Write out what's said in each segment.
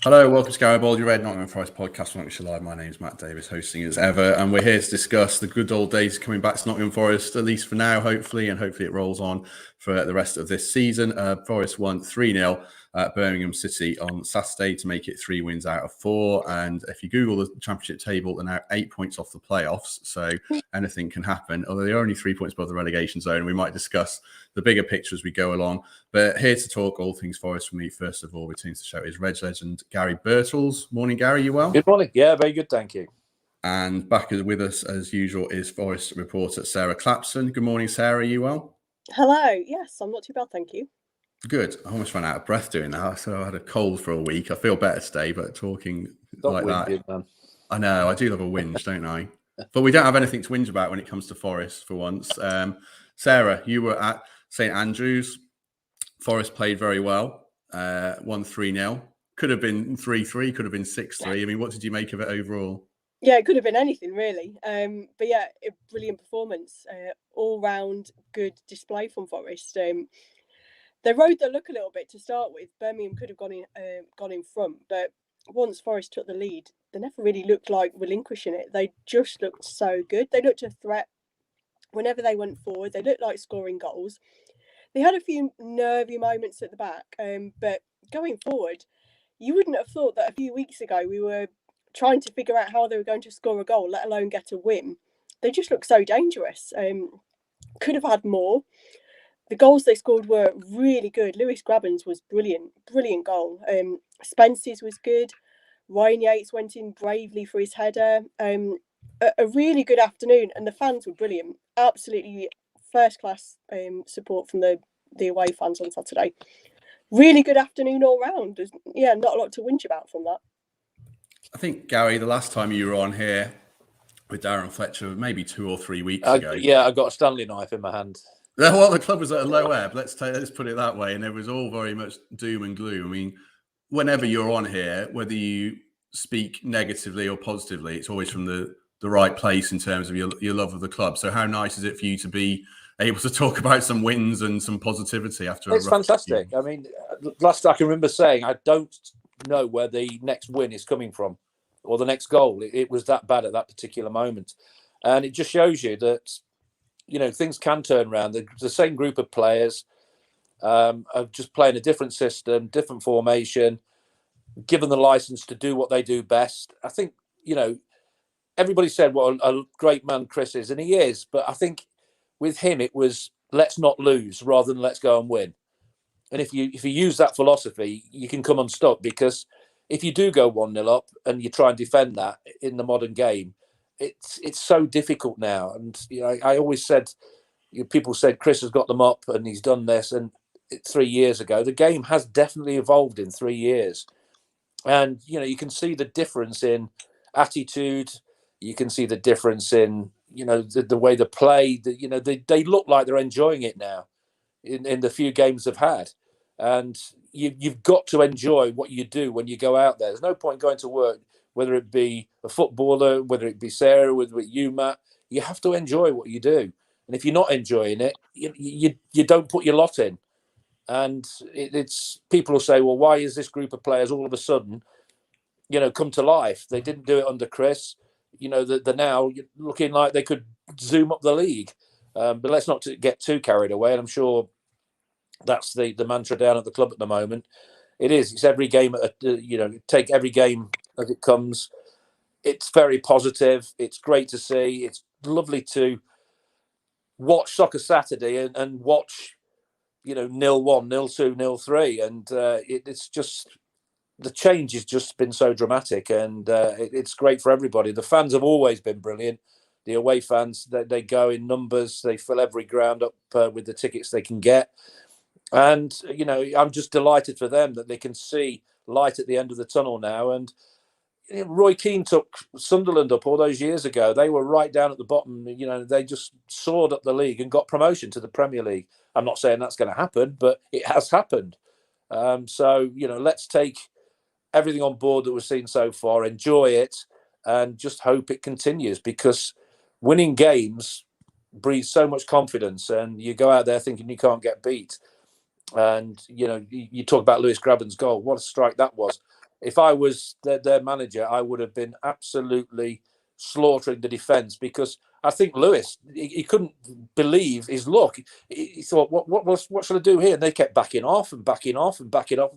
Hello, welcome to Garibaldi Red Nottingham Forest podcast. Welcome live. My name is Matt Davies, hosting as ever, and we're here to discuss the good old days coming back to Nottingham Forest, at least for now, hopefully, and hopefully it rolls on for the rest of this season. Forest won 3-0 at Birmingham City on Saturday to make it 3 wins out of 4. And if you Google the championship table, they're now 8 points off the playoffs, so anything can happen. Although they're only 3 points above the relegation zone, we might discuss the bigger picture as we go along. But here to talk all things Forest for me, first of all, returning to the show is Reg legend Garry Birtles. Morning, Garry, you well? Good morning. Yeah, very good, thank you. And back with us, as usual, is Forest reporter Sarah Clapson. Good morning, Sarah, you well? Hello. Yes, I'm not too bad, thank you. Good. I almost ran out of breath doing that. So I had a cold for a week. I feel better today, but talking like that. Man. I know. I do love a whinge, don't I? But we don't have anything to whinge about when it comes to Forest for once. Sarah, you were at St Andrews. Forest played very well. Won 3-0. Could have been 3-3. Could have been 6-3. I mean, what did you make of it overall? Yeah, it could have been anything really. But yeah, a brilliant performance. All round good display from Forest. They rode the luck a little bit to start with. Birmingham could have gone in front, but once Forest took the lead, they never really looked like relinquishing it. They just looked so good. They looked a threat whenever they went forward. They looked like scoring goals. They had a few nervy moments at the back, but going forward, you wouldn't have thought that a few weeks ago we were trying to figure out how they were going to score a goal, let alone get a win. They just looked so dangerous. Could have had more. The goals they scored were really good. Lewis Grabban's was brilliant goal. Spence's was good. Ryan Yates went in bravely for his header. A really good afternoon, and the fans were brilliant. Absolutely first class support from the away fans on Saturday. Really good afternoon all round. There's, not a lot to whinge about from that. I think, Garry, the last time you were on here with Darren Fletcher, maybe 2 or 3 weeks ago. Yeah, I got a Stanley knife in my hand. Well, the club was at a low ebb. Let's put it that way, and it was all very much doom and gloom. I mean, whenever you're on here, whether you speak negatively or positively, it's always from the right place in terms of your love of the club. So, how nice is it for you to be able to talk about some wins and some positivity after? It's fantastic. I mean, last I can remember saying, I don't know where the next win is coming from or the next goal. It was that bad at that particular moment, and it just shows you that, you know, things can turn around. The same group of players are just playing a different system, different formation, given the license to do what they do best. I think, you know, everybody said what a great man Chris is, and he is. But I think with him, it was let's not lose rather than let's go and win. And if you use that philosophy, you can come unstuck, because if you do go 1-0 up and you try and defend that in the modern game, it's so difficult now. And you know, I always said, people said Chris has got them up and he's done this, and 3 years ago the game has definitely evolved in 3 years. And you know, you can see the difference in attitude. You can see the difference in, you know, the way they play. You know, they look like they're enjoying it now in the few games they've had. And you've got to enjoy what you do when you go out there. There's no point going to work, whether it be a footballer, whether it be Sarah, whether it you, Matt. You have to enjoy what you do. And if you're not enjoying it, you don't put your lot in. And it's people will say, well, why is this group of players all of a sudden, you know, come to life? They didn't do it under Chris. You know, they're now looking like they could zoom up the league. But let's not get too carried away. And I'm sure that's the mantra down at the club at the moment. It is. It's every game, you know, take every game as it comes. It's very positive. It's great to see. It's lovely to watch Soccer Saturday and watch, you know, 0-1, 0-2, 0-3. And it's just, the change has just been so dramatic, and it's great for everybody. The fans have always been brilliant. The away fans, they go in numbers. They fill every ground up with the tickets they can get. And, you know, I'm just delighted for them that they can see light at the end of the tunnel now. And you know, Roy Keane took Sunderland up all those years ago. They were right down at the bottom. You know, they just soared up the league and got promotion to the Premier League. I'm not saying that's going to happen, but it has happened. So, you know, let's take everything on board that we've seen so far, enjoy it, and just hope it continues, because winning games breeds so much confidence, and you go out there thinking you can't get beat. And, you know, you talk about Lewis Grabban's goal. What a strike that was. if I was their manager, I would have been absolutely slaughtering the defence, because I think Lewis, he couldn't believe his luck. He thought, what should I do here? And they kept backing off and backing off and backing off.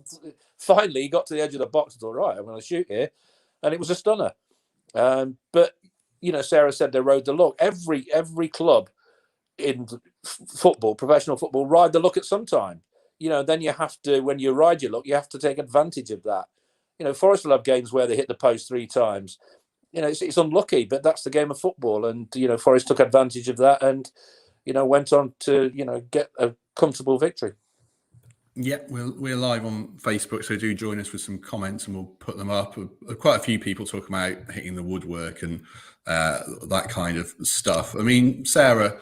Finally, he got to the edge of the box and thought, right, I'm going to shoot here. And it was a stunner. But, Sarah said they rode the luck. Every club in football, professional football, ride the luck at some time. Then you have to, when you ride your luck, you have to take advantage of that. Forest will have games where they hit the post 3 times. It's unlucky, but that's the game of football. And, Forest took advantage of that and, went on to, get a comfortable victory. Yeah, we're live on Facebook, so do join us with some comments and we'll put them up. Quite a few people talking about hitting the woodwork and that kind of stuff. I mean, Sarah,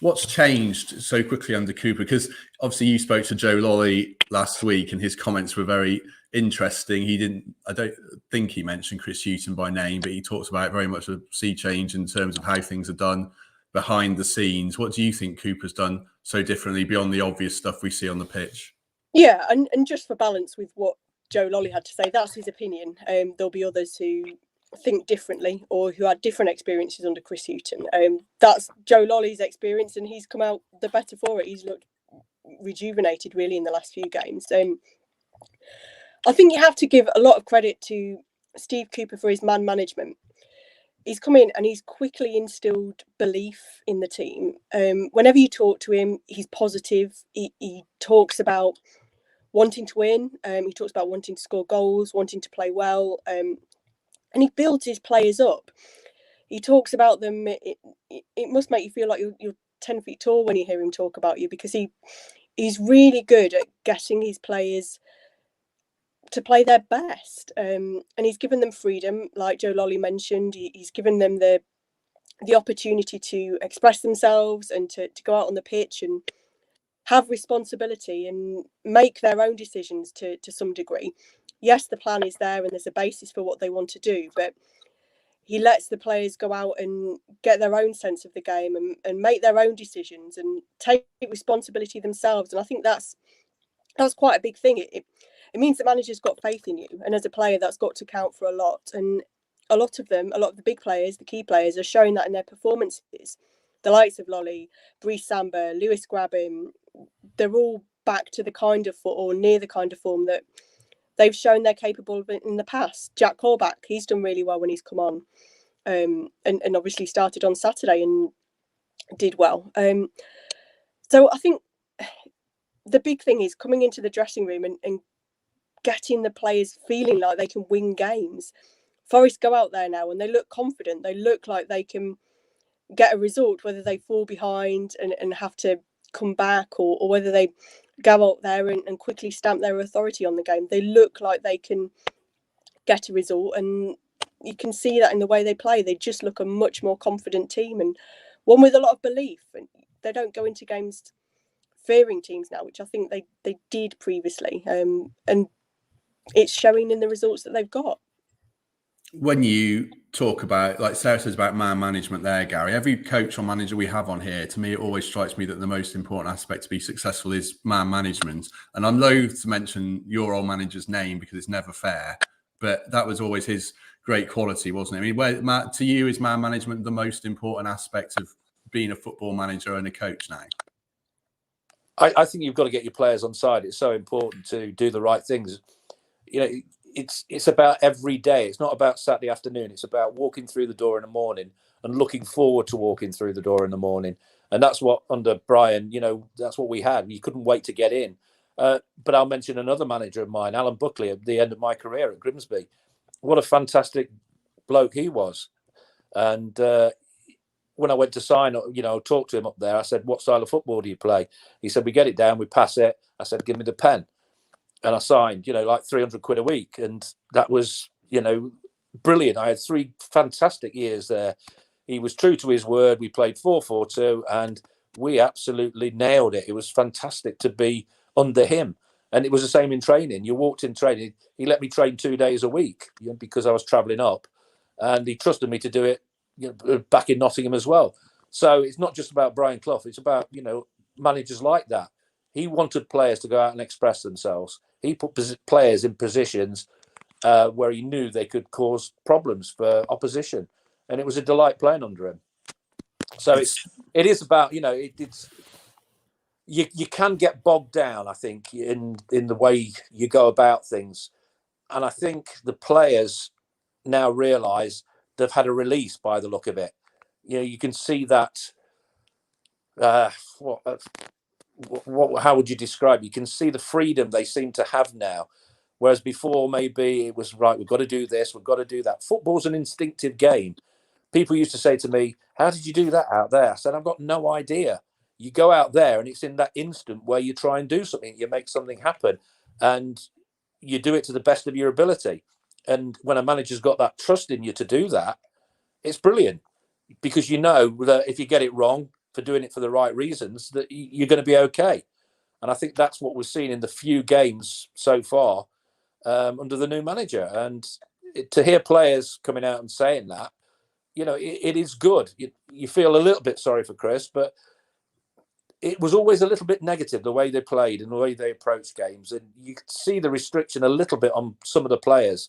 what's changed so quickly under Cooper? Because obviously you spoke to Joe Lolly last week and his comments were very interesting. I don't think he mentioned Chris Hughton by name, but he talks about very much a sea change in terms of how things are done behind the scenes. What do you think Cooper's done so differently beyond the obvious stuff we see on the pitch? Yeah, and just for balance with what Joe Lolly had to say, that's his opinion. There'll be others who think differently or who had different experiences under Chris Hughton. That's Joe Lolly's experience, and he's come out the better for it. He's looked rejuvenated really in the last few games. I think you have to give a lot of credit to Steve Cooper for his man management. He's come in and he's quickly instilled belief in the team. Whenever you talk to him, he's positive. He talks about wanting to win. He talks about wanting to score goals, wanting to play well. And he builds his players up. He talks about them. It must make you feel like you're 10 feet tall when you hear him talk about you, because he's really good at getting his players to play their best, and he's given them freedom, like Joe Lolly mentioned. He's given them the opportunity to express themselves and to go out on the pitch and have responsibility and make their own decisions to some degree. Yes, the plan is there and there's a basis for what they want to do, but he lets the players go out and get their own sense of the game and make their own decisions and take responsibility themselves. And I think that's quite a big thing. It means the manager's got faith in you, and as a player, that's got to count for a lot. And a lot of the big players, the key players, are showing that in their performances. The likes of Lolly, Brice Samba, Lewis Grabban, they're all back to the kind of or near the kind of form that they've shown they're capable of in the past. Jack Corback, he's done really well when he's come on, and obviously started on Saturday and did well. So I think the big thing is coming into the dressing room and getting the players feeling like they can win games. Forest go out there now and they look confident. They look like they can get a result, whether they fall behind and have to come back or whether they go out there and quickly stamp their authority on the game. They look like they can get a result, and you can see that in the way they play. They just look a much more confident team and one with a lot of belief. And they don't go into games fearing teams now, which I think they did previously. And it's showing in the results that they've got. When you talk about, like Sarah says about man management there, Garry, every coach or manager we have on here, to me, it always strikes me that the most important aspect to be successful is man management. And I'm loath to mention your old manager's name because it's never fair, but that was always his great quality, wasn't it? I mean, to you, is man management the most important aspect of being a football manager and a coach now? I think you've got to get your players on side. It's so important to do the right things. It's about every day. It's not about Saturday afternoon. It's about walking through the door in the morning and looking forward to walking through the door in the morning. And that's what under Brian, that's what we had. You couldn't wait to get in. But I'll mention another manager of mine, Alan Buckley, at the end of my career at Grimsby. What a fantastic bloke he was. And when I went to sign, talk to him up there, I said, what style of football do you play? He said, we get it down, we pass it. I said, give me the pen. And I signed, like 300 quid a week. And that was, brilliant. I had 3 fantastic years there. He was true to his word. We played 4-4-2 and we absolutely nailed it. It was fantastic to be under him. And it was the same in training. You walked in training. He let me train 2 days a week because I was travelling up. And he trusted me to do it back in Nottingham as well. So it's not just about Brian Clough. It's about, managers like that. He wanted players to go out and express themselves. He put players in positions where he knew they could cause problems for opposition, and it was a delight playing under him. So it is about, it's you can get bogged down, I think, in the way you go about things, and I think the players now realise they've had a release by the look of it. You can see that. How would you describe? You can see the freedom they seem to have now, whereas before maybe it was right. We've got to do this. We've got to do that. Football's an instinctive game. People used to say to me, "How did you do that out there?" I said, "I've got no idea." You go out there, and it's in that instant where you try and do something. You make something happen, and you do it to the best of your ability. And when a manager's got that trust in you to do that, it's brilliant, because you know that if you get it wrong for doing it for the right reasons, that you're going to be okay. And I think that's what we've seen in the few games so far under the new manager. And to hear players coming out and saying that, it is good. You feel a little bit sorry for Chris, but it was always a little bit negative, the way they played and the way they approached games. And you could see the restriction a little bit on some of the players,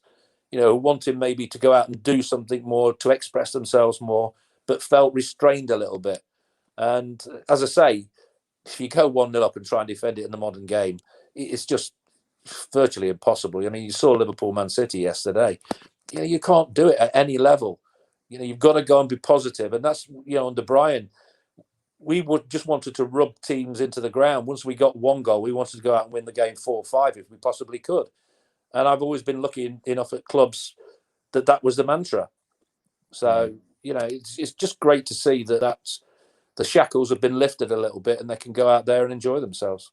wanting maybe to go out and do something more, to express themselves more, but felt restrained a little bit. And as I say, if you go 1-0 up and try and defend it in the modern game, it's just virtually impossible. I mean, you saw Liverpool Man City yesterday. You can't do it at any level. You've got to go and be positive. And that's, under Brian, we just wanted to rub teams into the ground. Once we got one goal, we wanted to go out and win the game 4-5 if we possibly could. And I've always been lucky enough at clubs that was the mantra. So, it's just great to see that the shackles have been lifted a little bit and they can go out there and enjoy themselves.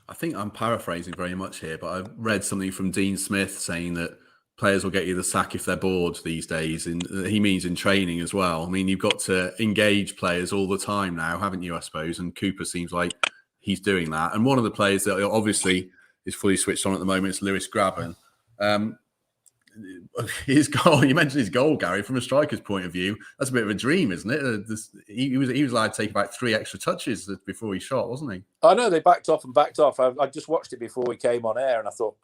I think I'm paraphrasing very much here, but I read something from Dean Smith saying that players will get you the sack if they're bored these days. And he means in training as well. I mean, you've got to engage players all the time now, haven't you, I suppose? And Cooper seems like he's doing that. And one of the players that obviously is fully switched on at the moment is Lewis Grabban. His goal, you mentioned his goal, Gary, from a striker's point of view, that's a bit of a dream, isn't it? He was allowed to take about 3 extra touches before he shot, wasn't he? I know, they backed off. I just watched it before we came on air and I thought,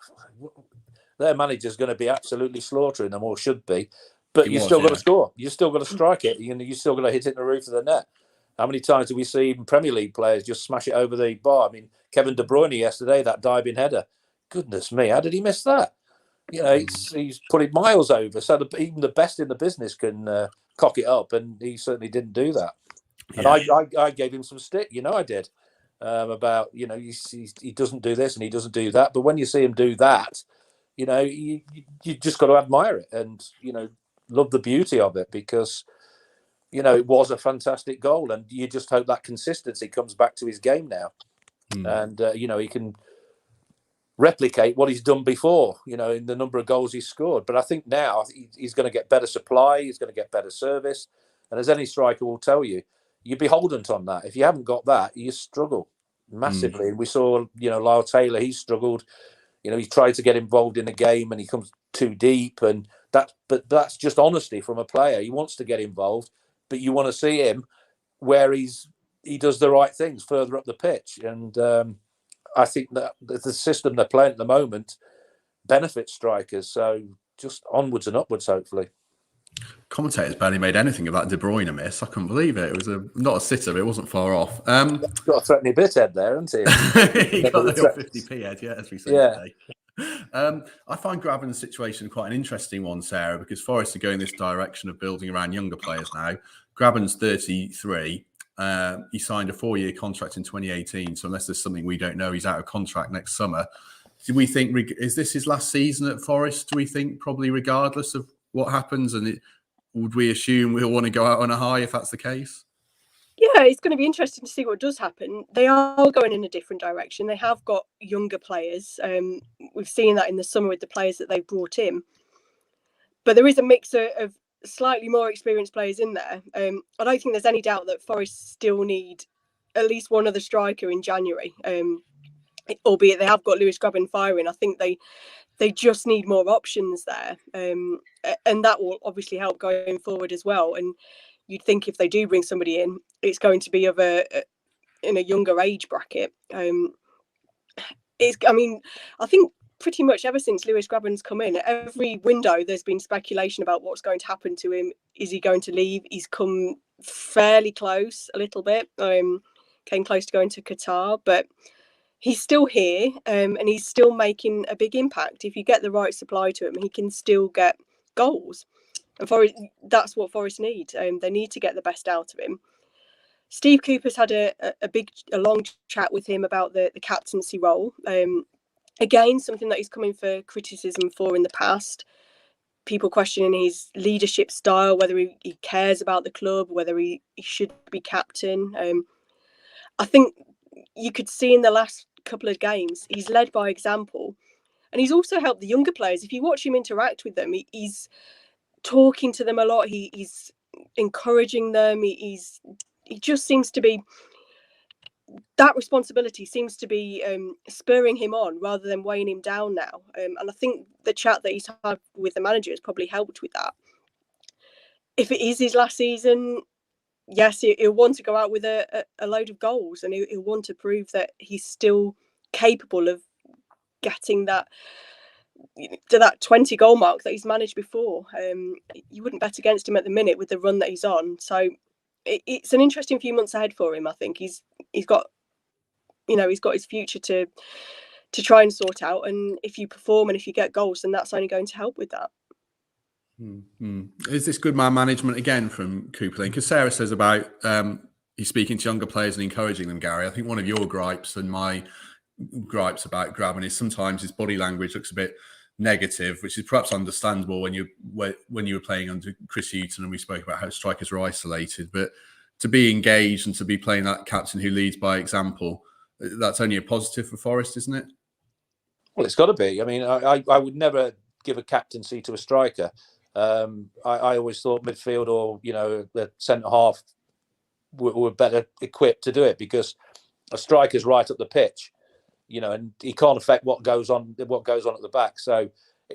their manager's going to be absolutely slaughtering them, or should be. But you still got to score. You still got to strike it. You still got to hit it in the roof of the net. How many times do we see even Premier League players just smash it over the bar? I mean, Kevin De Bruyne yesterday, that diving header. Goodness me, how did he miss that? He's put it miles over. So even the best in the business can cock it up, and he certainly didn't do that. Yeah. And I gave him some stick. I did about he doesn't do this and he doesn't do that. But when you see him do that, you just got to admire it and love the beauty of it, because it was a fantastic goal, and you just hope that consistency comes back to his game now, and he can replicate what he's done before, in the number of goals he's scored. But I think now he's going to get better supply, he's going to get better service, and as any striker will tell you, you're beholden on that. If you haven't got that, you struggle massively. And we saw, Lyle Taylor, he struggled. He tried to get involved in a game and he comes too deep, but that's just honesty from a player. He wants to get involved, but you want to see him where he does the right things further up the pitch. And I think that the system they're playing at the moment benefits strikers. So just onwards and upwards, hopefully. Commentators barely made anything of that De Bruyne miss. I couldn't believe it. It was not a sitter, but it wasn't far off. Got a threatening bit head there, hasn't he? He got the 50p head, as we say today. I find Grabban's situation quite an interesting one, Sarah, because Forest are going this direction of building around younger players now. Grabban's 33. He signed a 4-year contract in 2018, so unless there's something we don't know, he's out of contract next summer. Do we think, is this his last season at Forest, do we think, probably regardless of what happens? And would we assume we'll want to go out on a high if that's the case? Yeah, it's going to be interesting to see what does happen. They are going in a different direction. They have got younger players. We've seen that in the summer with the players that they've brought in. But there is a mix of slightly more experienced players in there. I don't think there's any doubt that Forest still need at least one other striker in January. Albeit they have got Lewis Grabban firing. I think they just need more options there. And that will obviously help going forward as well. And you'd think if they do bring somebody in, it's going to be in a younger age bracket. I think pretty much ever since Lewis Grabban's come in, every window there's been speculation about what's going to happen to him. Is he going to leave? He's come fairly close a little bit. Came close to going to Qatar, but he's still here, and he's still making a big impact. If you get the right supply to him, he can still get goals. And that's what Forest need. They need to get the best out of him. Steve Cooper's had a long chat with him about the captaincy role. Again, something that he's coming for criticism for in the past. People questioning his leadership style, whether he cares about the club, whether he should be captain. I think you could see in the last couple of games, he's led by example. And he's also helped the younger players. If you watch him interact with them, he's talking to them a lot. He's encouraging them. He just seems to be, that responsibility seems to be spurring him on rather than weighing him down now. And I think the chat that he's had with the manager has probably helped with that. If it is his last season, yes, he'll want to go out with a load of goals, and he'll want to prove that he's still capable of getting to that 20 goal mark that he's managed before. You wouldn't bet against him at the minute with the run that he's on. So it's an interesting few months ahead for him. I think he's got his future to try and sort out. And if you perform and if you get goals, then that's only going to help with that. Is this good man management again from Cooper? Because Sarah says about he's speaking to younger players and encouraging them, Gary. I think one of your gripes and my gripes about Grabban is sometimes his body language looks a bit negative, which is perhaps understandable when you were playing under Chris Hughton and we spoke about how strikers were isolated. But to be engaged and to be playing that captain who leads by example, that's only a positive for Forest, isn't it? Well, it's got to be. I mean, I would never give a captaincy to a striker. I always thought midfield or the centre half were better equipped to do it, because a striker's right up the pitch, and he can't affect what goes on at the back. So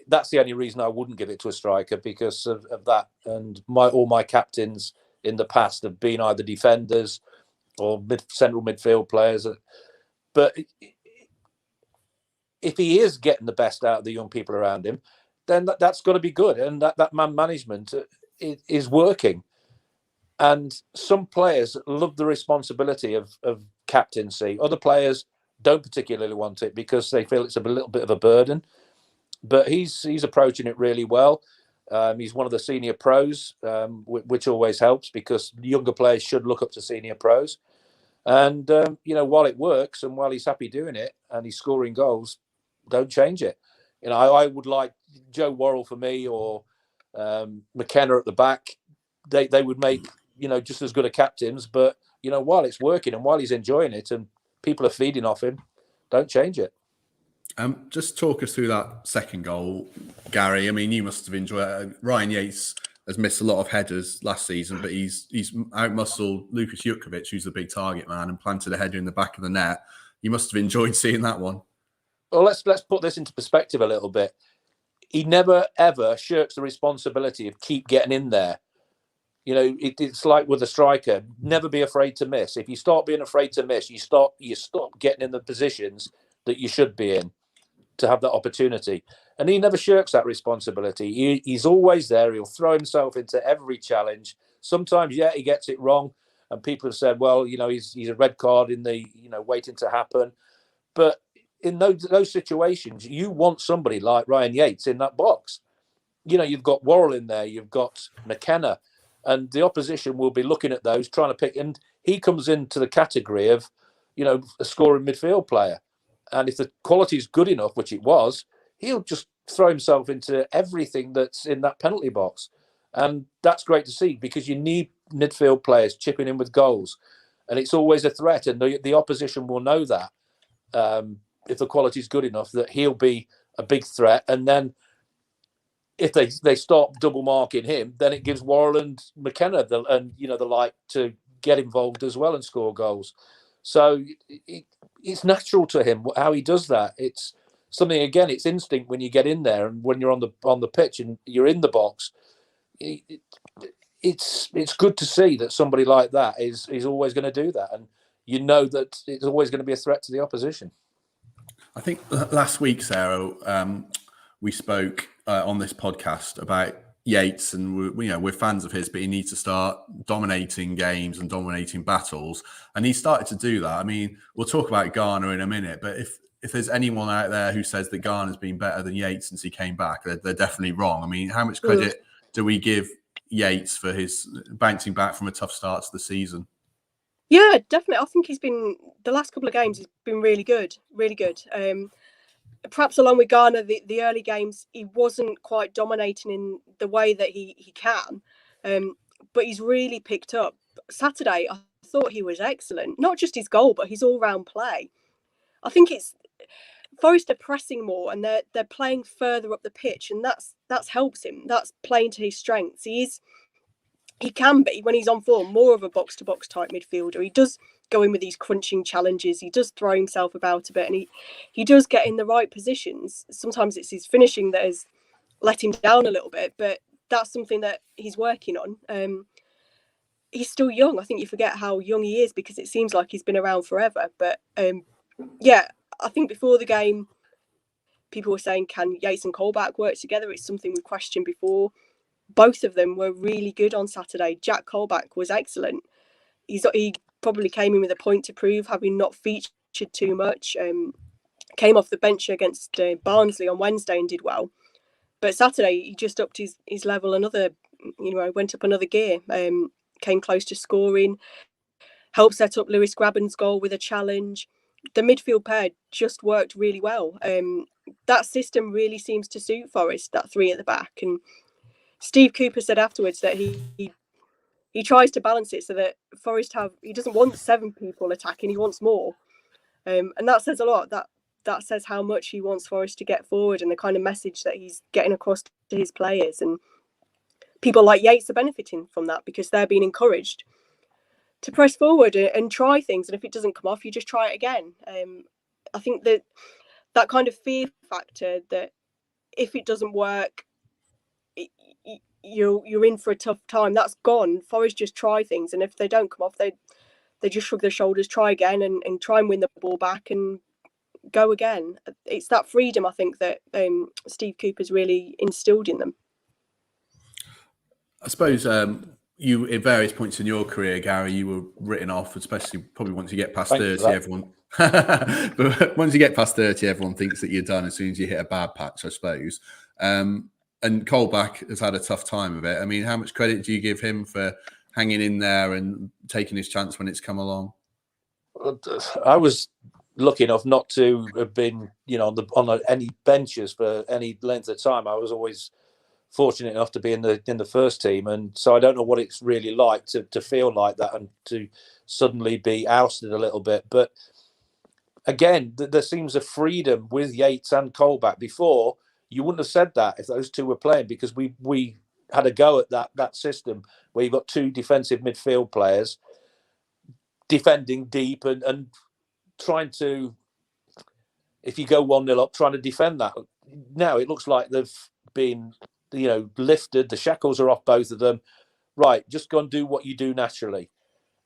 that's the only reason I wouldn't give it to a striker, because of that. And all my captains in the past have been either defenders or central midfield players. But if he is getting the best out of the young people around him, then that's got to be good. And that man management is working. And some players love the responsibility of captaincy. Other players don't particularly want it because they feel it's a little bit of a burden. But he's approaching it really well. He's one of the senior pros, which always helps, because younger players should look up to senior pros. And, while it works and while he's happy doing it and he's scoring goals, don't change it. I would like Joe Worrell for me, or McKenna at the back. They would make, just as good a captains. But, while it's working and while he's enjoying it and people are feeding off him, don't change it. Just talk us through that second goal, Gary. I mean, you must have enjoyed it. Ryan Yates has missed a lot of headers last season, but he's outmuscled Lucas Jutkovic, who's the big target man, and planted a header in the back of the net. You must have enjoyed seeing that one. Well, let's put this into perspective a little bit. He never, ever shirks the responsibility of keep getting in there. It's like with a striker, never be afraid to miss. If you start being afraid to miss, you stop getting in the positions that you should be in to have that opportunity. And he never shirks that responsibility. He's always there. He'll throw himself into every challenge. Sometimes, he gets it wrong. And people have said, well, he's a red card in the, waiting to happen. But in those situations, you want somebody like Ryan Yates in that box. You've got Worrell in there, you've got McKenna, and the opposition will be looking at those, trying to pick. And he comes into the category of, a scoring midfield player. And if the quality is good enough, which it was, he'll just throw himself into everything that's in that penalty box. And that's great to see, because you need midfield players chipping in with goals. And it's always a threat. And the opposition will know that. If the quality is good enough, that he'll be a big threat. And then if they start double marking him, then it gives Worrell and McKenna the like to get involved as well and score goals. So it's natural to him how he does that. It's something, again, it's instinct when you get in there and when you're on the pitch and you're in the box. It's good to see that somebody like that is always going to do that, and that it's always going to be a threat to the opposition. I think last week, Sarah, we spoke on this podcast about Yates, and we're fans of his, but he needs to start dominating games and dominating battles, and he started to do that. I mean, we'll talk about Garner in a minute, but if there's anyone out there who says that Garner's been better than Yates since he came back, they're definitely wrong. I mean, how much credit do we give Yates for his bouncing back from a tough start to the season? Yeah, definitely. I think he's been, the last couple of games, he's been really good, really good. Perhaps along with Garner, the early games, he wasn't quite dominating in the way that he can, but he's really picked up. Saturday, I thought he was excellent. Not just his goal, but his all-round play. I think it's Forest are pressing more, and they're playing further up the pitch, and that's helps him. That's playing to his strengths. He can be, when he's on form, more of a box-to-box type midfielder. He does go in with these crunching challenges. He does throw himself about a bit, and he does get in the right positions. Sometimes it's his finishing that has let him down a little bit, but that's something that he's working on. He's still young. I think you forget how young he is because it seems like he's been around forever. But yeah, I think before the game, people were saying, can Yates and Colback work together? It's something we questioned before. Both of them were really good on Saturday. Jack Colback was excellent. He probably came in with a point to prove, having not featured too much. Came off the bench against Barnsley on Wednesday and did well. But Saturday, he just upped his level went up another gear. Came close to scoring. Helped set up Lewis Grabban's goal with a challenge. The midfield pair just worked really well. That system really seems to suit Forest, that three at the back. And Steve Cooper said afterwards that he tries to balance it so that Forest he doesn't want 7 people attacking, he wants more. And that says a lot. That says how much he wants Forest to get forward and the kind of message that he's getting across to his players. And people like Yates are benefiting from that because they're being encouraged to press forward and try things. And if it doesn't come off, you just try it again. I think that kind of fear factor that if it doesn't work, you're in for a tough time, that's gone. Forest just try things, and if they don't come off, they just shrug their shoulders, try again, and try and win the ball back and go again. It's that freedom, I think, that Steve Cooper's really instilled in them. I suppose you, at various points in your career, Garry, you were written off, especially probably once you get past 30, everyone. But once you get past 30, everyone thinks that you're done as soon as you hit a bad patch, I suppose. And Colback has had a tough time of it. I mean, how much credit do you give him for hanging in there and taking his chance when it's come along? I was lucky enough not to have been, on any benches for any length of time. I was always fortunate enough to be in the first team, and so I don't know what it's really like to feel like that and to suddenly be ousted a little bit. But again, there seems a freedom with Yates and Colback. Before, you wouldn't have said that if those two were playing, because we had a go at that system where you've got 2 defensive midfield players defending deep and trying to, if you go 1-0 up, trying to defend that. Now it looks like they've been, lifted. The shackles are off both of them. Right, just go and do what you do naturally.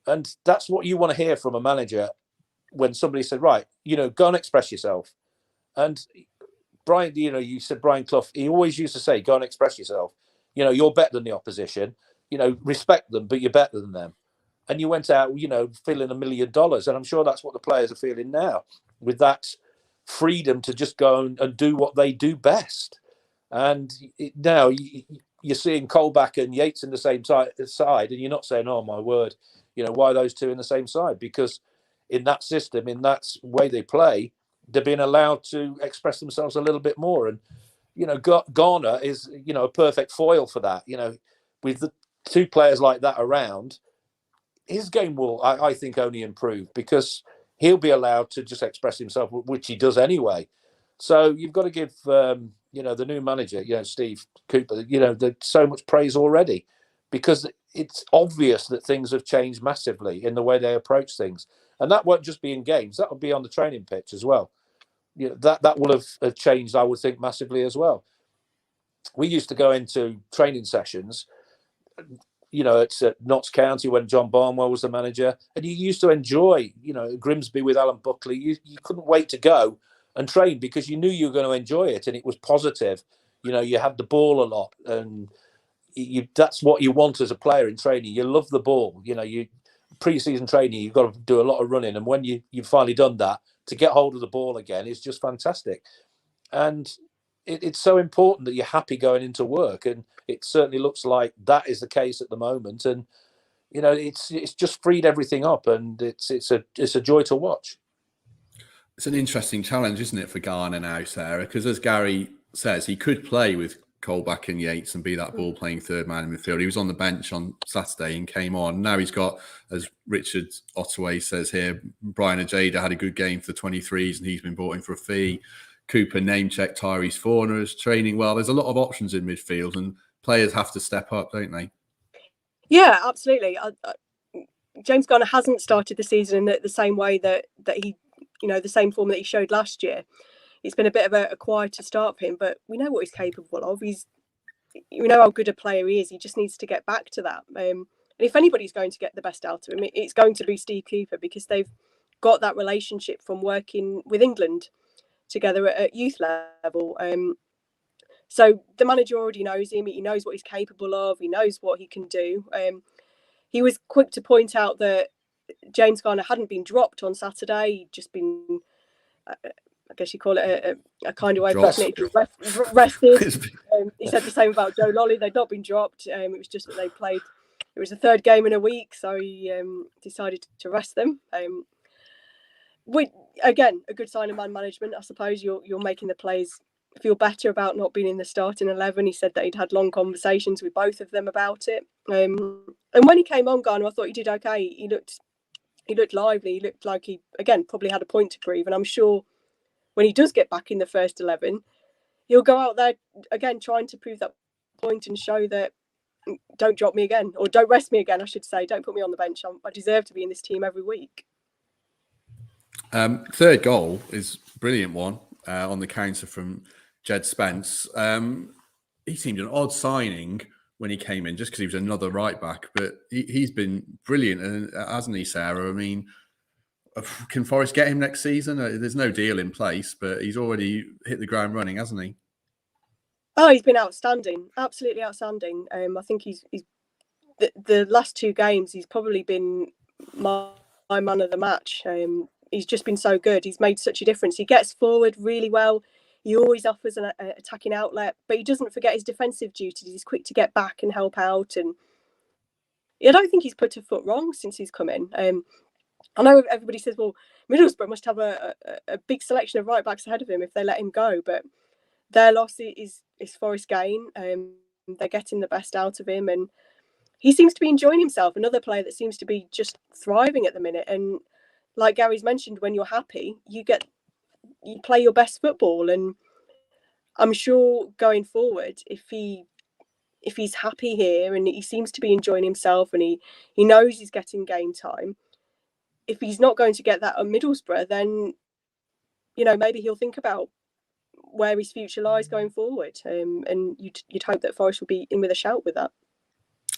And that's what you want to hear from a manager when somebody said, right, go and express yourself. And Brian, you said Brian Clough, he always used to say, go and express yourself. You're better than the opposition. Respect them, but you're better than them. And you went out, feeling $1 million. And I'm sure that's what the players are feeling now, with that freedom to just go and do what they do best. And now you're seeing Colback and Yates in the same side, and you're not saying, oh, my word, why are those two in the same side? Because in that system, in that way they play, they're being allowed to express themselves a little bit more. And, Garner is, a perfect foil for that. With the 2 players like that around, his game will, I think, only improve because he'll be allowed to just express himself, which he does anyway. So you've got to give, the new manager, Steve Cooper, there's so much praise already because it's obvious that things have changed massively in the way they approach things. And that won't just be in games. That will be on the training pitch as well. That will have changed, I would think, massively as well. We used to go into training sessions, it's at Notts County when John Barnwell was the manager, and you used to enjoy, Grimsby with Alan Buckley. You couldn't wait to go and train because you knew you were going to enjoy it, and it was positive. You had the ball a lot, and that's what you want as a player in training. You love the ball. You pre-season training, you've got to do a lot of running, and when you've finally done that, to get hold of the ball again is just fantastic. And it's so important that you're happy going into work, and it certainly looks like that is the case at the moment. And it's just freed everything up, and it's a joy to watch. It's an interesting challenge, isn't it, for Garner now, Sarah? Because as Garry says, he could play with Colback and Yates and be that ball-playing third man in midfield. He was on the bench on Saturday and came on. Now he's got, as Richard Ottaway says here, Brian Ajada had a good game for the 23s and he's been brought in for a fee. Cooper name-checked Tyrese Forner as training well. There's a lot of options in midfield and players have to step up, don't they? Yeah, absolutely. James Garner hasn't started the season in the same way that he, the same form that he showed last year. It's been a bit of a quieter start for him, but we know what he's capable of. We know how good a player he is. He just needs to get back to that. And if anybody's going to get the best out of him, it's going to be Steve Cooper, because they've got that relationship from working with England together at youth level. So the manager already knows him. He knows what he's capable of. He knows what he can do. He was quick to point out that James Garner hadn't been dropped on Saturday. He'd just been, I guess you call it a kind of way of putting it, rested. He said the same about Joe Lolly. They'd not been dropped. It was just that they played. It was the third game in a week, so he decided to rest them. Again, a good sign of man management, I suppose. You're making the players feel better about not being in the starting 11. He said that he'd had long conversations with both of them about it. And when he came on, Garner, I thought he did okay. He looked lively. He looked like he, again, probably had a point to prove. And I'm sure when he does get back in the first 11, he'll go out there again trying to prove that point and show that don't drop me again, or don't rest me again, I should say. Don't put me on the bench. I deserve to be in this team every week. Third goal is a brilliant one on the counter from Jed Spence. He seemed an odd signing when he came in, just because he was another right back, but he's been brilliant, hasn't he, Sarah? I mean, can Forest get him next season? There's no deal in place, but he's already hit the ground running, hasn't he? Oh, he's been outstanding, absolutely outstanding. I think he's the last two games, he's probably been my man of the match. He's just been so good. He's made such a difference. He gets forward really well. He always offers an attacking outlet, but he doesn't forget his defensive duties. He's quick to get back and help out. And I don't think he's put a foot wrong since he's come in. I know everybody says, well, Middlesbrough must have a big selection of right backs ahead of him if they let him go, but their loss is Forest gain. They're getting the best out of him, and he seems to be enjoying himself. Another player that seems to be just thriving at the minute. And like Gary's mentioned, when you're happy, you play your best football. And I'm sure going forward, if he's happy here and he seems to be enjoying himself and he knows he's getting game time, if he's not going to get that at Middlesbrough, then maybe he'll think about where his future lies going forward. And you'd hope that Forest will be in with a shout with that.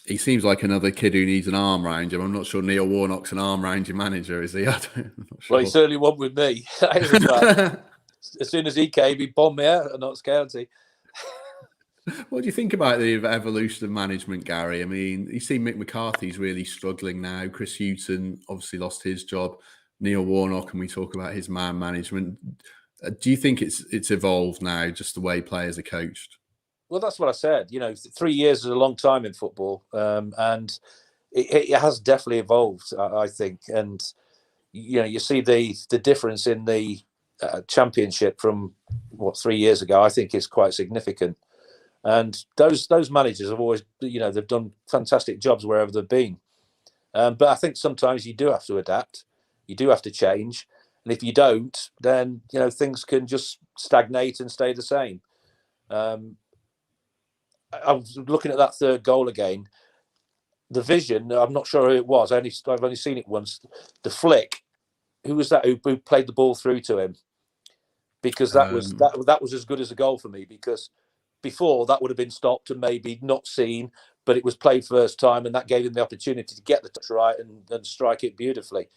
He seems like another kid who needs an arm round him. I'm not sure Neil Warnock's an arm round your manager, is he? I'm not sure. Well, he certainly won with me. As soon as he came, he bombed me out at Notts County. What do you think about the evolution of management, Garry? I mean, you see Mick McCarthy's really struggling now. Chris Hughton obviously lost his job. Neil Warnock, and we talk about his man management. Do you think it's evolved now, just the way players are coached? Well, that's what I said. 3 years is a long time in football, and it has definitely evolved, I think. And you see the difference in the championship from 3 years ago. I think is quite significant. And those managers have always, they've done fantastic jobs wherever they've been. But I think sometimes you do have to adapt. You do have to change. And if you don't, then, things can just stagnate and stay the same. I was looking at that third goal again. The vision, I'm not sure who it was. I've only seen it once. The flick, who was that who played the ball through to him? Because that was as good as a goal for me, because before that would have been stopped and maybe not seen, but it was played first time, and that gave him the opportunity to get the touch right and strike it beautifully.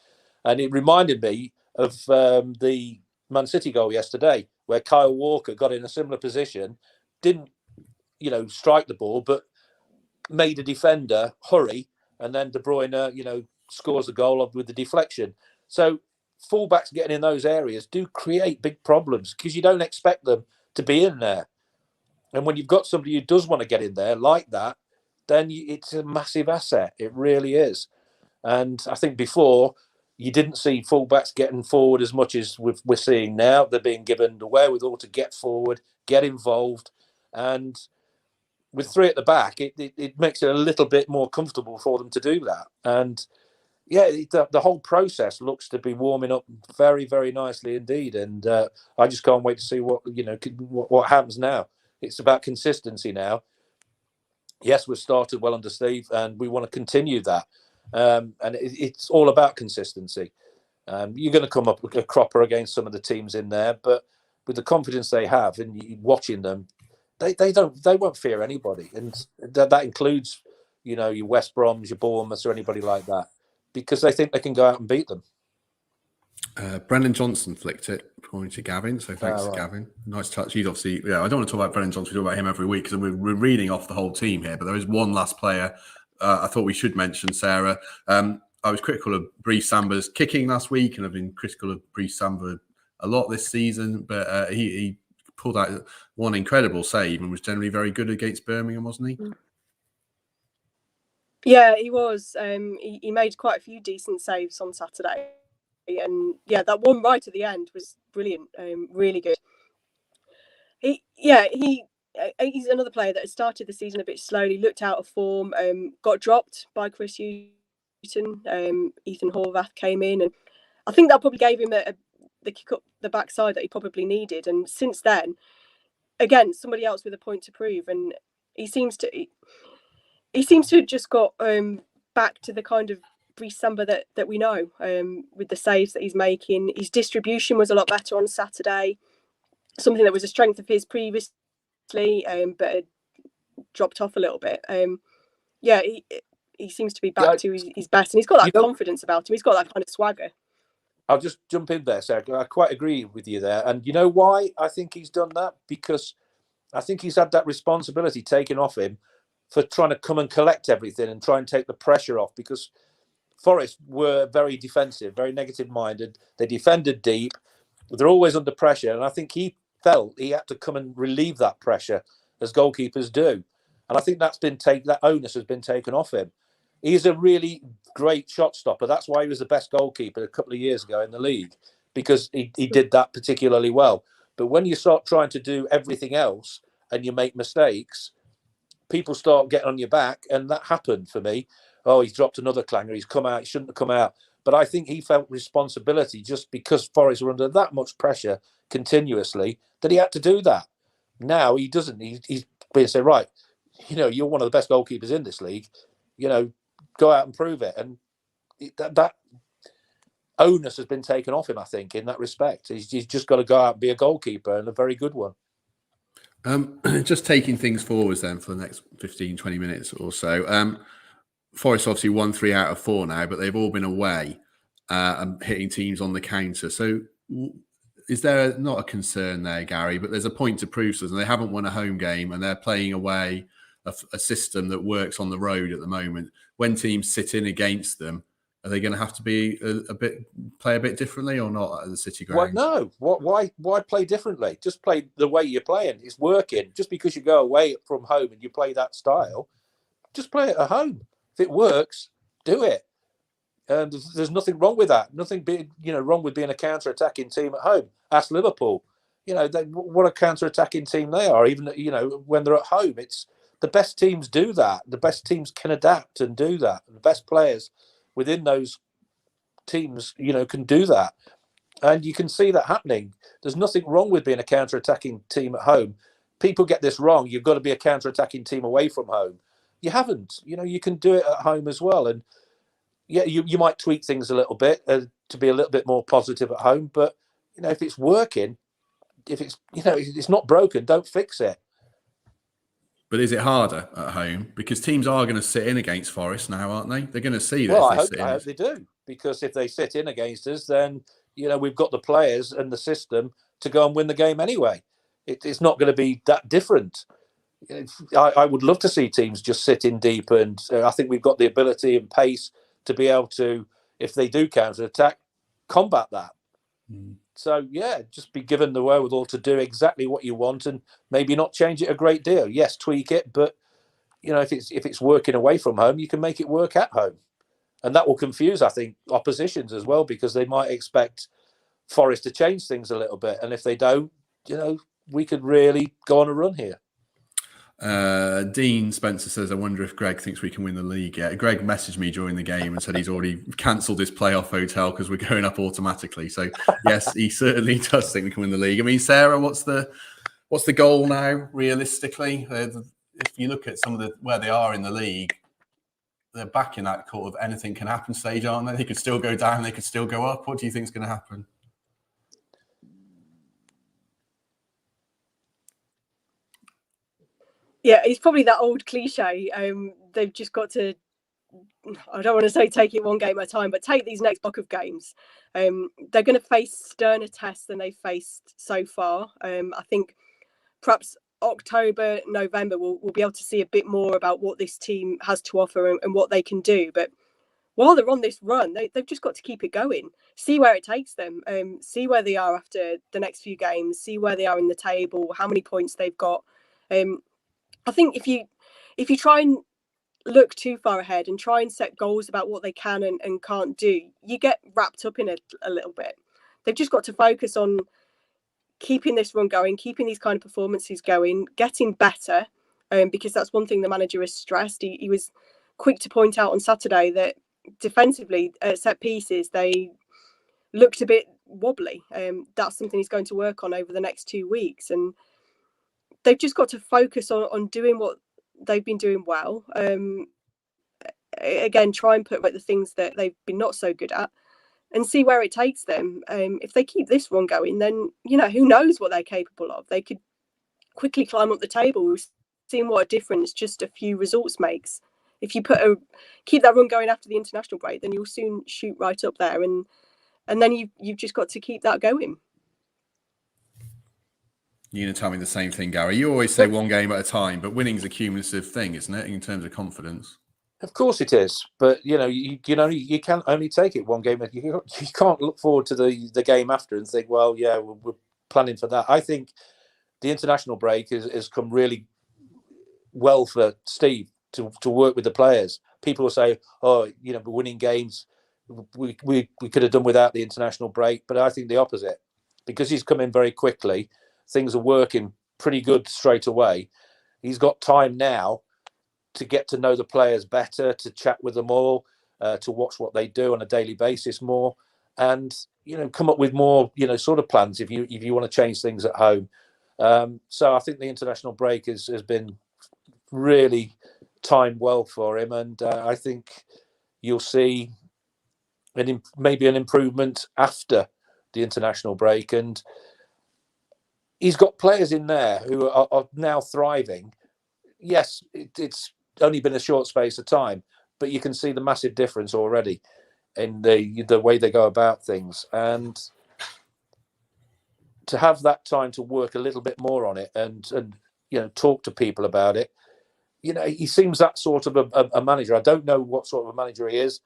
And it reminded me of the Man City goal yesterday, where Kyle Walker got in a similar position, didn't, strike the ball, but made a defender hurry, and then De Bruyne, scores the goal with the deflection. So fullbacks getting in those areas do create big problems because you don't expect them to be in there. And when you've got somebody who does want to get in there like that, then it's a massive asset. It really is. And I think before, you didn't see fullbacks getting forward as much as we're seeing now. They're being given the wherewithal to get forward, get involved. And with three at the back, it makes it a little bit more comfortable for them to do that. And yeah, the whole process looks to be warming up very, very nicely indeed. And I just can't wait to see what happens now. It's about consistency now. Yes, we've started well under Steve, and we want to continue that. And it's all about consistency. You're going to come up with a cropper against some of the teams in there, but with the confidence they have and watching them, they won't fear anybody, and that includes your West Broms, your Bournemouths, or anybody like that, because they think they can go out and beat them. Brendan Johnson flicked it, pointing to Gavin. So thanks, Gavin. Nice touch. He's obviously, I don't want to talk about Brendan Johnson. We talk about him every week because we're reading off the whole team here. But there is one last player I thought we should mention, Sarah. I was critical of Brice Samba's kicking last week, and I've been critical of Brice Samba a lot this season. But he pulled out one incredible save and was generally very good against Birmingham, wasn't he? Yeah, he was. He made quite a few decent saves on Saturday. And yeah, that one right at the end was brilliant, really good. He's another player that has started the season a bit slowly, looked out of form, got dropped by Chris Hughton. Ethan Horvath came in, and I think that probably gave him the kick up the backside that he probably needed. And since then, again, somebody else with a point to prove, and he seems to have just got back to the kind of Brice Samba that we know, with the saves that he's making. His distribution was a lot better on Saturday, something that was a strength of his previously, but had dropped off a little bit. He seems to be back to his best, and he's got that confidence about him. He's got that kind of swagger. I'll just jump in there, Sarah. I quite agree with you there. And you know why I think he's done that? Because I think he's had that responsibility taken off him for trying to come and collect everything and try and take the pressure off, because Forest were very defensive, very negative-minded. They defended deep. They're always under pressure. And I think he felt he had to come and relieve that pressure, as goalkeepers do. And I think that onus has been taken off him. He's a really great shot stopper. That's why he was the best goalkeeper a couple of years ago in the league, because he did that particularly well. But when you start trying to do everything else and you make mistakes, people start getting on your back. And that happened for me. Oh, he's dropped another clanger. He's come out. He shouldn't have come out. But I think he felt responsibility just because Forest were under that much pressure continuously that he had to do that. Now he doesn't. He's being said, right, you're one of the best goalkeepers in this league. Go out and prove it. And that onus has been taken off him, I think, in that respect. He's just got to go out and be a goalkeeper, and a very good one. Just taking things forwards then for the next 15, 20 minutes or so. Forest obviously won 3 out of 4 now, but they've all been away and hitting teams on the counter. So is there not a concern there, Garry? But there's a point to prove to us, and they haven't won a home game, and they're playing away a system that works on the road at the moment. When teams sit in against them, are they going to have to be play a bit differently or not at the City ground? Well, no. Why play differently? Just play the way you're playing. It's working. Just because you go away from home and you play that style, just play it at home. If it works, do it. And there's nothing wrong with that. Nothing wrong with being a counter-attacking team at home. Ask Liverpool. What a counter-attacking team they are. Even when they're at home, it's the best teams do that. The best teams can adapt and do that. And the best players within those teams, can do that. And you can see that happening. There's nothing wrong with being a counter-attacking team at home. People get this wrong. You've got to be a counter-attacking team away from home. You haven't. You can do it at home as well. And yeah, you might tweak things a little bit to be a little bit more positive at home. But if it's working, if it's it's not broken, don't fix it. But is it harder at home? Because teams are going to sit in against Forest now, aren't they? They're going to see that. Well, I hope they do. Because if they sit in against us, then we've got the players and the system to go and win the game anyway. It's not going to be that different. I would love to see teams just sit in deep, and I think we've got the ability and pace to be able to, if they do counter-attack, combat that. So, just be given the wherewithal to do exactly what you want and maybe not change it a great deal. Yes, tweak it, but, if it's working away from home, you can make it work at home. And that will confuse, I think, oppositions as well, because they might expect Forest to change things a little bit. And if they don't, we could really go on a run here. Dean Spencer says, I wonder if Greg thinks we can win the league yet. Greg messaged me during the game and said he's already cancelled his playoff hotel because we're going up automatically. So yes, he certainly does think we can win the league. I mean, Sarah, what's the goal now realistically? If you look at some of where they are in the league, they're back in that sort of anything can happen stage, aren't they? They could still go down, they could still go up. What do you think is going to happen? Yeah, it's probably that old cliche. They've just got to, I don't want to say take it one game at a time, but take these next block of games. They're going to face sterner tests than they've faced so far. I think perhaps October, November, we'll be able to see a bit more about what this team has to offer and what they can do. But while they're on this run, they've just got to keep it going, see where it takes them, see where they are after the next few games, see where they are in the table, how many points they've got. I think if you try and look too far ahead and try and set goals about what they can and can't do, you get wrapped up in it a little bit. They've just got to focus on keeping this run going, keeping these kind of performances going, getting better, because that's one thing the manager has stressed. He was quick to point out on Saturday that defensively at set pieces, they looked a bit wobbly. That's something he's going to work on over the next 2 weeks. And they've just got to focus on doing what they've been doing well. Again, try and put right the things that they've been not so good at and see where it takes them. If they keep this one going, then, who knows what they're capable of. They could quickly climb up the table. We've seen what a difference just a few results makes. If you keep that run going after the international break, then you'll soon shoot right up there. And then you've just got to keep that going. You're going to tell me the same thing, Garry. You always say one game at a time, but winning's a cumulative thing, isn't it, in terms of confidence? Of course it is, but you can only take it one game. You can't look forward to the game after and think, well, yeah, we're planning for that. I think the international break has come really well for Steve to work with the players. People will say, oh, we're winning games. We could have done without the international break, but I think the opposite, because he's come in very quickly. Things are working pretty good straight away. He's got time now to get to know the players better, to chat with them all, to watch what they do on a daily basis more, and come up with more sort of plans if you want to change things at home. So I think the international break has been really timed well for him, and I think you'll see maybe an improvement after the international break. And he's got players in there who are now thriving. Yes, it's only been a short space of time, but you can see the massive difference already in the way they go about things. And to have that time to work a little bit more on it and talk to people about it, he seems that sort of a manager. I don't know what sort of a manager he is.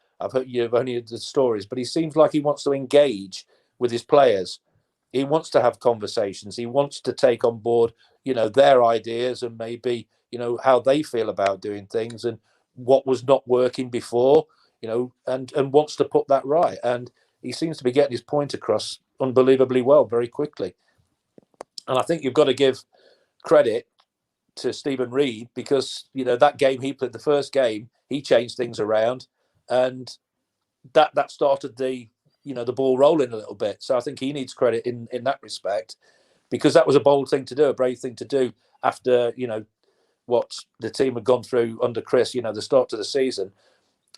You've only heard the stories, but he seems like he wants to engage with his players. He wants to have conversations. He wants to take on board, their ideas and maybe, how they feel about doing things and what was not working before, and wants to put that right. And he seems to be getting his point across unbelievably well, very quickly. And I think you've got to give credit to Stephen Reid because, that game he played, the first game, he changed things around and that started the ball rolling a little bit. So I think he needs credit in that respect because that was a bold thing to do, a brave thing to do after, what the team had gone through under Chris, the start to the season.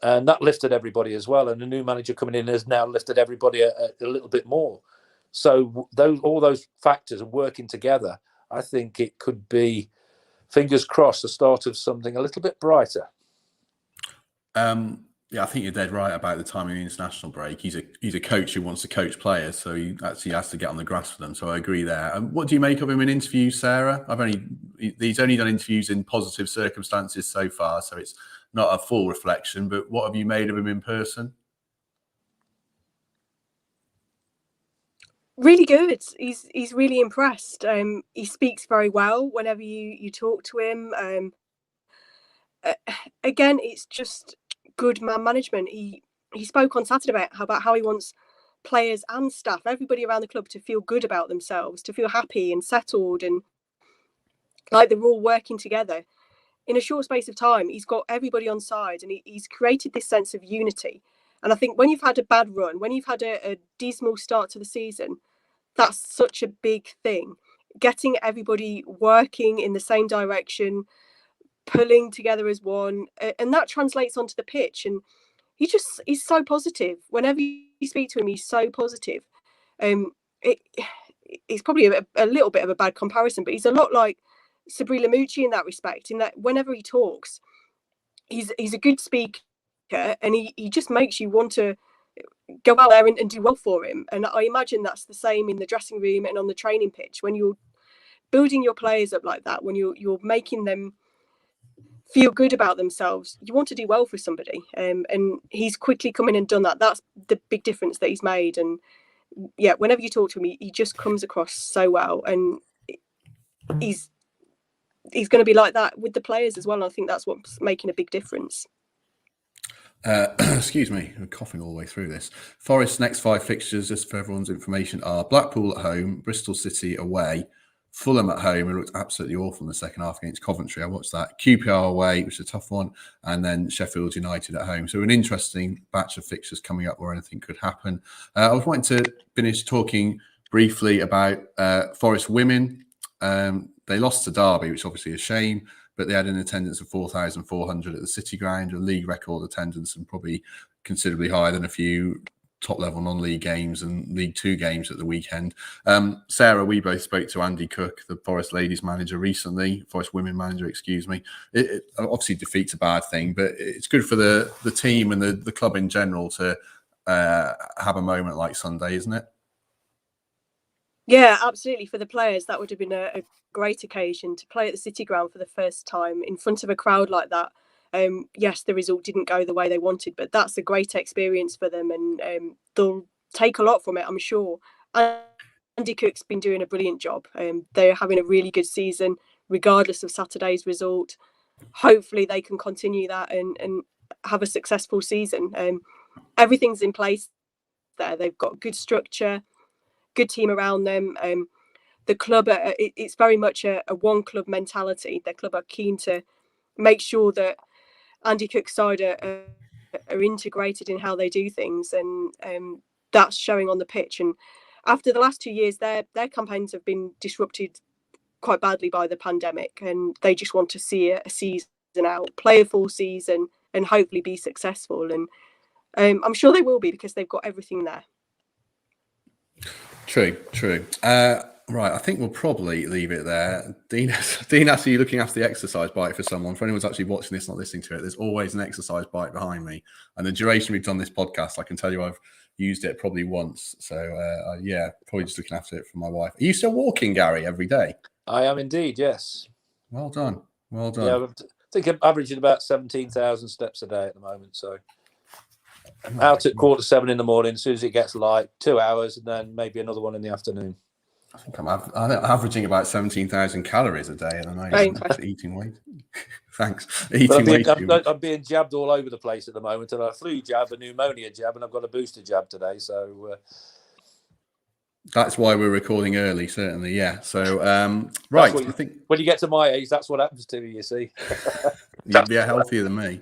And that lifted everybody as well. And the new manager coming in has now lifted everybody a little bit more. So all those factors are working together. I think it could be, fingers crossed, the start of something a little bit brighter. Yeah, I think you're dead right about the timing of the international break. He's a coach who wants to coach players, so he actually has to get on the grass for them. So I agree there. And what do you make of him in interviews, Sarah? He's only done interviews in positive circumstances so far, so it's not a full reflection. But what have you made of him in person? Really good. He's really impressed. He speaks very well whenever you talk to him. Again, it's just good man management. He spoke on Saturday about how he wants players and staff, everybody around the club, to feel good about themselves, to feel happy and settled, and like they're all working together. In a short space of time, he's got everybody on side, and he's created this sense of unity. And I think when you've had a bad run, when you've had a dismal start to the season, that's such a big thing. Getting everybody working in the same direction, pulling together as one, and that translates onto the pitch. And he's so positive. Whenever you speak to him, he's so positive. It's probably a little bit of a bad comparison, but he's a lot like Sabri Lamucci in that respect, in that whenever he talks, he's a good speaker, and he just makes you want to go out there and do well for him. And I imagine that's the same in the dressing room and on the training pitch. When you're building your players up like that, when you're making them feel good about themselves, you want to do well for somebody. And he's quickly come in and done that. That's the big difference that he's made. And yeah, whenever you talk to him, he just comes across so well. And he's going to be like that with the players as well. And I think that's what's making a big difference. Excuse me, I'm coughing all the way through this. Forest's next 5 fixtures, just for everyone's information, are Blackpool at home, Bristol City away, Fulham at home. It looked absolutely awful in the second half against Coventry. I watched that. QPR away, which is a tough one, and then Sheffield United at home. So an interesting batch of fixtures coming up where anything could happen. I was wanting to finish talking briefly about Forest women. They lost to Derby, which is obviously a shame, but they had an attendance of 4,400 at the City Ground, a league record attendance, and probably considerably higher than a few top-level non-league games and League Two games at the weekend. Sarah, we both spoke to Andy Cook, the Forest ladies manager recently, Forest women manager, excuse me. It obviously defeats a bad thing, but it's good for the team and the club in general to have a moment like Sunday, isn't it? Yeah, absolutely. For the players, that would have been a great occasion to play at the City Ground for the first time in front of a crowd like that. Yes, the result didn't go the way they wanted, but that's a great experience for them, and they'll take a lot from it, I'm sure. Andy Cook's been doing a brilliant job. They're having a really good season, regardless of Saturday's result. Hopefully they can continue that and have a successful season. Everything's in place there. They've got good structure, good team around them. The club, it's very much a one club mentality. The club are keen to make sure that Andy Cook's side are integrated in how they do things, and that's showing on the pitch. And after the last 2 years, their campaigns have been disrupted quite badly by the pandemic, and they just want to see a season out, play a full season, and hopefully be successful. And I'm sure they will be, because they've got everything there. True. Right, I think we'll probably leave it there. Dean, are you looking after the exercise bike for someone? For anyone's actually watching this, not listening to it, there's always an exercise bike behind me. And the duration we've done this podcast, I can tell you I've used it probably once. So, yeah, probably just looking after it for my wife. Are you still walking, Garry, every day? I am indeed, yes. Well done. Yeah, I think I'm averaging about 17,000 steps a day at the moment. So out at 6:45 in the morning, as soon as it gets light, 2 hours, and then maybe another one in the afternoon. I think I'm averaging about 17,000 calories a day at the moment. Eating weight. Thanks. I'm being jabbed all over the place at the moment, and a flu jab, a pneumonia jab, and I've got a booster jab today. So that's why we're recording early, certainly. Yeah. So right, I think when you get to my age, that's what happens to you. You see, you'd be healthier than me.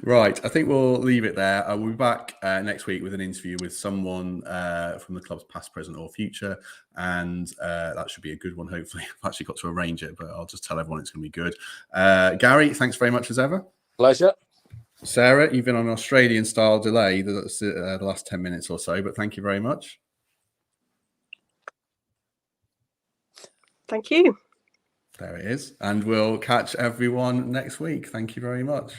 Right, I think we'll leave it there. We'll be back next week with an interview with someone from the club's past, present, or future, and that should be a good one. Hopefully, I've actually got to arrange it, but I'll just tell everyone it's going to be good. Garry, thanks very much as ever. Pleasure. Sarah, you've been on an Australian-style delay the last 10 minutes or so, but thank you very much. Thank you. There it is. And we'll catch everyone next week. Thank you very much.